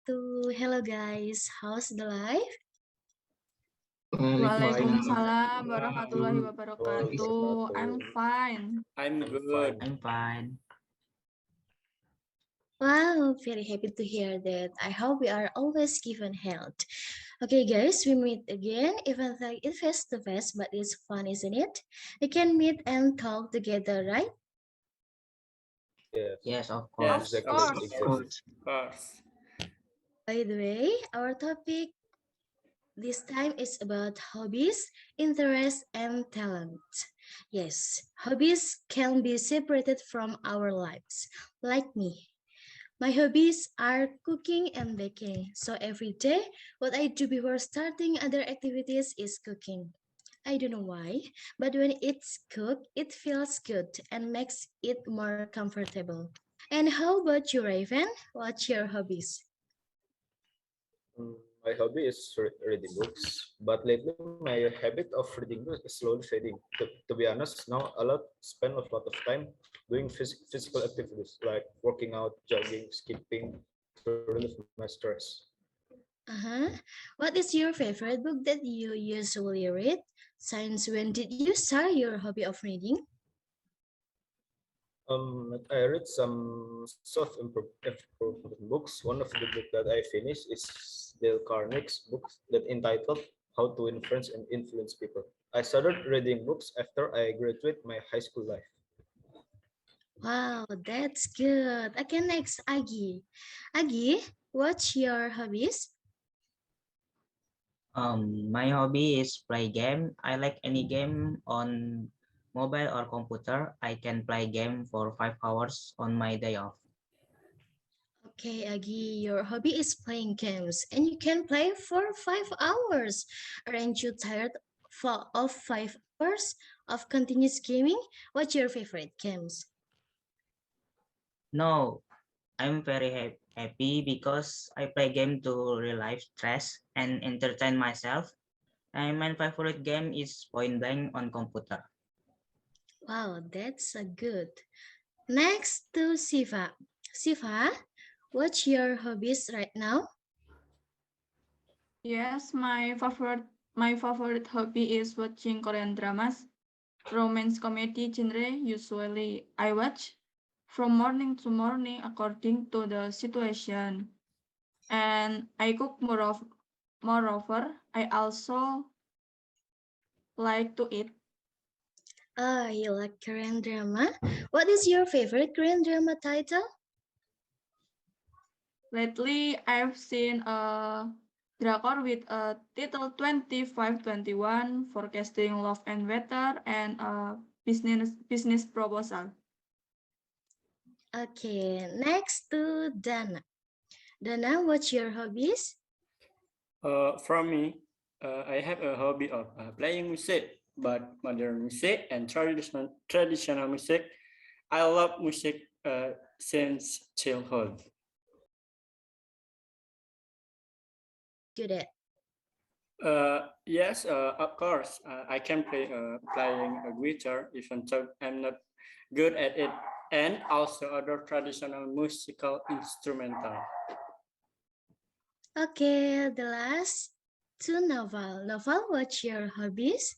wabarakatuh. Hello guys, how's the life? Waalaikumsalam warahmatullahi wabarakatuh. I'm fine. I'm good. I'm fine. Wow, very happy to hear that. I hope we are always given health. Okay guys, we meet again, even though it's face to face, but it's fun, isn't it? We can meet and talk together, right? Yes, of Yes, course. Of course. of course. By the way, our topic this time is about hobbies, interests, and talent. Yes, hobbies can be separated from our lives, like me. My hobbies are cooking and baking. So every day, what I do before starting other activities is cooking. I don't know why, but when it's cooked, it feels good and makes it more comfortable. And how about you, Raven? What's your hobbies? My hobby is reading books, but lately my habit of reading books is slowly fading. To be honest, now I spend a lot of time doing physical activities like working out, jogging, skipping to relieve my stress. Uh-huh. What is your favorite book that you usually read? Since when did you start your hobby of reading? I read some self-improvement books. One of the books that I finished is Dale Carnegie's book that entitled How to Influence People. I started reading books after I graduated my high school life. Wow, that's good. Okay, next, Agi. Agi, what's your hobbies? My hobby is play game. I like any game on mobile or computer. I can play game for 5 hours on my day off. Okay, Agi, your hobby is playing games and you can play for 5 hours. Aren't you tired of 5 hours of continuous gaming? What's your favorite games? No, I'm very happy because I play game to relieve stress and entertain myself. And my favorite game is Point Blank on computer. Wow, that's a good. Next to Siva. Siva, what's your hobbies right now? Yes, my favorite hobby is watching Korean dramas, romance comedy genre. Usually, I watch from morning to morning according to the situation, and I cook more of. Moreover, I also like to eat. Ah, you like Korean drama? What is your favorite Korean drama title? Lately, I've seen a drakor with a title 2521 Forecasting Love and Weather and a business proposal. Okay, next to Dana. Dana, what's your hobbies? For me, I have a hobby of playing music, but modern music and traditional music. I love music since childhood. Good at. Yes, of course. I can playing a guitar, even though I'm not good at it, and also other traditional musical instrumental. Okay, the last to Novel. Novel, what's your hobbies?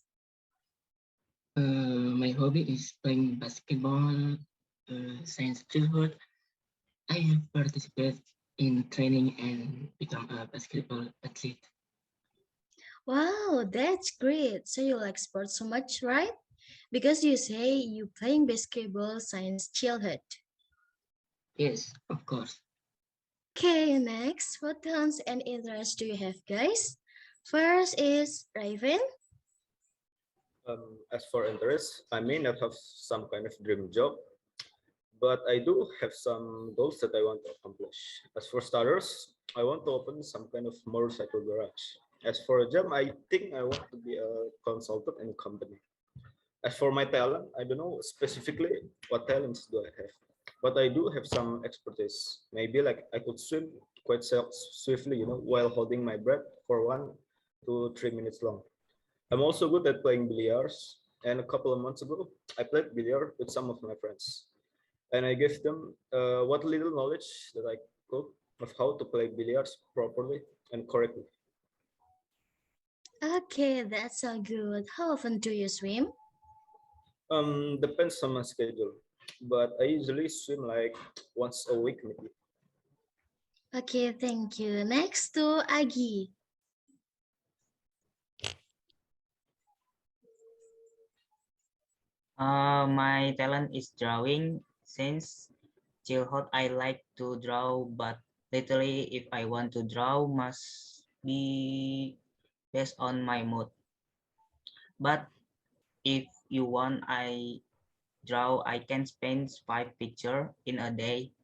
My hobby is playing basketball. Since childhood, I have participated in training and become a basketball athlete. Wow, that's great. So you like sports so much, right? Because you say you playing basketball since childhood. Yes, of course. Okay, next, what talents and interests do you have, guys? First is Raven. As for interest, I may not have some kind of dream job, but I do have some goals that I want to accomplish. As for starters, I want to open some kind of motorcycle garage. As for a job, I think I want to be a consultant in a company. As for my talent, I don't know specifically what talents do I have, but I do have some expertise. Maybe like I could swim quite swiftly, while holding my breath for 1 to 3 minutes long. I'm also good at playing billiards, and a couple of months ago, I played billiard with some of my friends, and I gave them what little knowledge that I could. of how to play billiards properly and correctly. Okay, that's so good. How often do you swim? Depends on my schedule, but I usually swim like once a week maybe. Okay, thank you. Next to Agi. My talent is drawing. Since childhood, I like to draw, but literally, if I want to draw, must be based on my mood. But if you want, I draw. I can spend 5 pictures in a day.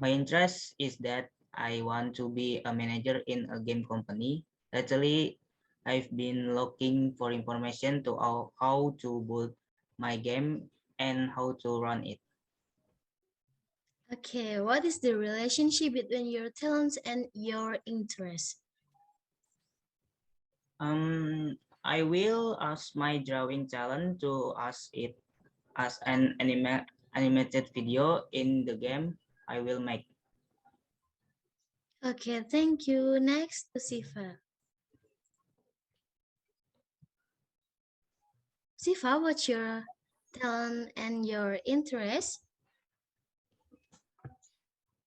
My interest is that I want to be a manager in a game company. Lately, I've been looking for information to how to build my game and how to run it. Okay, what is the relationship between your talents and your interests? I will ask my drawing talent to ask it as an animated video in the game I will make. Okay, thank you. Next to Sifa. Sifa, what's your talent and your interest?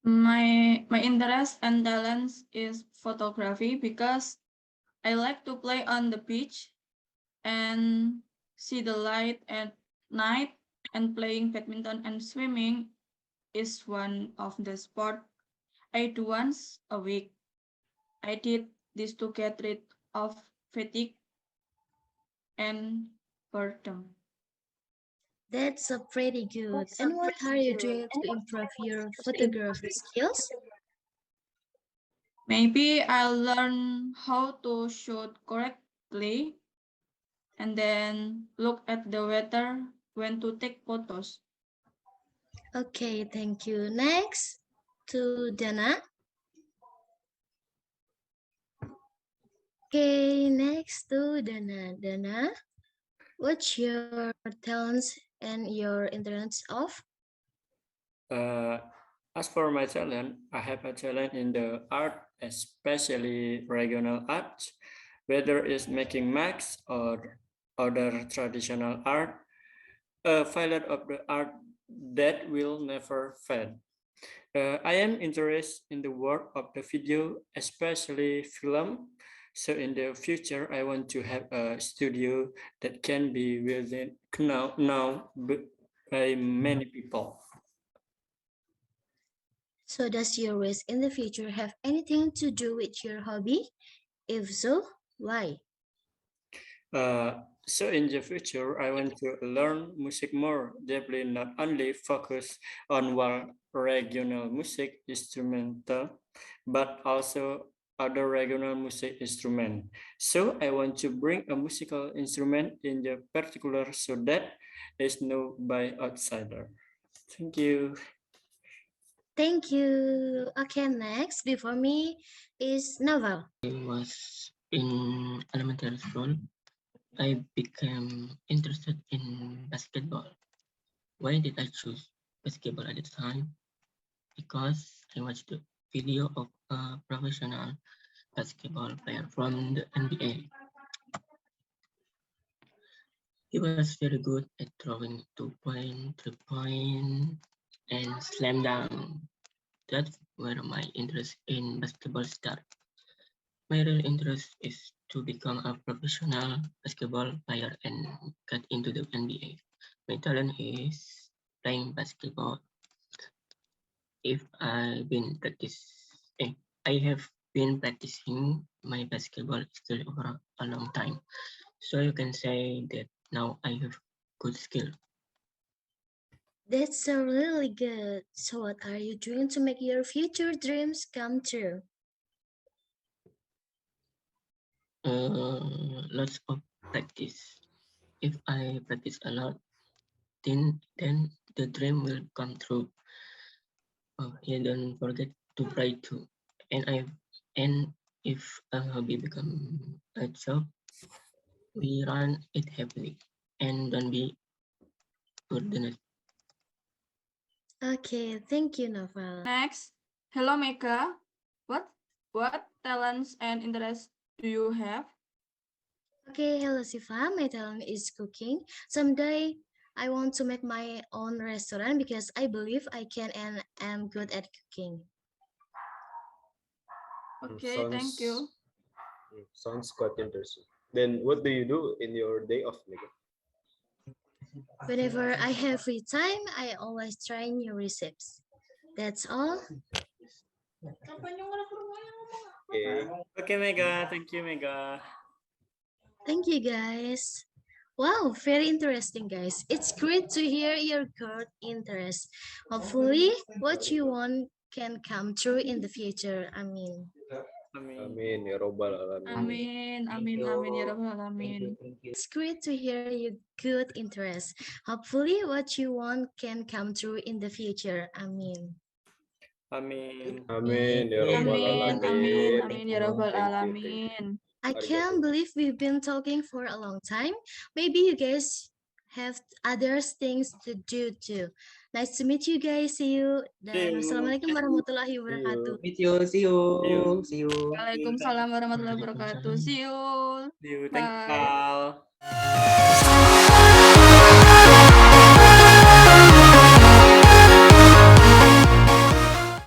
My interest and talents is photography because I like to play on the beach and see the light at night, and playing badminton and swimming is one of the sport I do once a week. I did this to get rid of fatigue and boredom. That's a pretty good. And what are you doing to improve your photography skills? Maybe I'll learn how to shoot correctly and then look at the weather when to take photos. Okay, thank you. Next to Dana. Okay, next to Dana. Dana, what's your talents and your interests of? Uh, as for my talent, I have a talent in the art, especially regional art, whether it's making max or other traditional art, a pilot of the art that will never fade. I am interested in the work of the video, especially film. So in the future, I want to have a studio that can be within now by many people. So does your wish in the future have anything to do with your hobby? If so, why? So in the future, I want to learn music more deeply, not only focus on one regional music instrumental, but also other regional music instrument. So I want to bring a musical instrument in the particular so that is known by outsider. Thank you. Thank you. Okay, next before me is Novel. I was in elementary school. I became interested in basketball. Why did I choose basketball at the time? Because I watched the video of a professional basketball player from the NBA. He was very good at throwing 2 point, 3 point, and slam dunk. That's where my interest in basketball started. My real interest is to become a professional basketball player and get into the NBA. My talent is playing basketball. If I've been I have been practicing my basketball skill over a long time. So you can say that now I have good skill. That's so really good. So what are you doing to make your future dreams come true? Lots of practice. If I practice a lot, then the dream will come true. Yeah, don't forget to pray too. And I and if a hobby become a job, we run it heavily and don't be burdened. Okay, thank you, Novel. Next, hello Mega. What talents and interests do you have? Okay, hello Siva. My talent is cooking. Someday I want to make my own restaurant because I believe I can and am good at cooking. Okay, thank you. Sounds quite interesting. Then what do you do in your day off, Mega? Whenever I have free time, I always try new recipes. That's all. Okay. Okay, Mega. Thank you, Mega. Thank you, guys. Wow, very interesting, guys. It's great to hear your good interest. Hopefully, what you want can come true in the future. I mean, Amin ya robbal alamin. Amin, amin, amin ya rabbal alamin. it's great to hear your good interest. Hopefully, what you want can come true in the future. I mean, Amin. Amin ya robbal Amin, alamin. amin, amin ya rabbal Thank you. alamin. I can't believe we've been talking for a long time. Maybe you guys have other things to do too. Nice to meet you guys. See you. Dan wassalamualaikum warahmatullahi wabarakatuh. Meet you. See you. See you. See you. Waalaikumsalam warahmatullahi wabarakatuh. See you. See you. Thank you, Bye. Pal.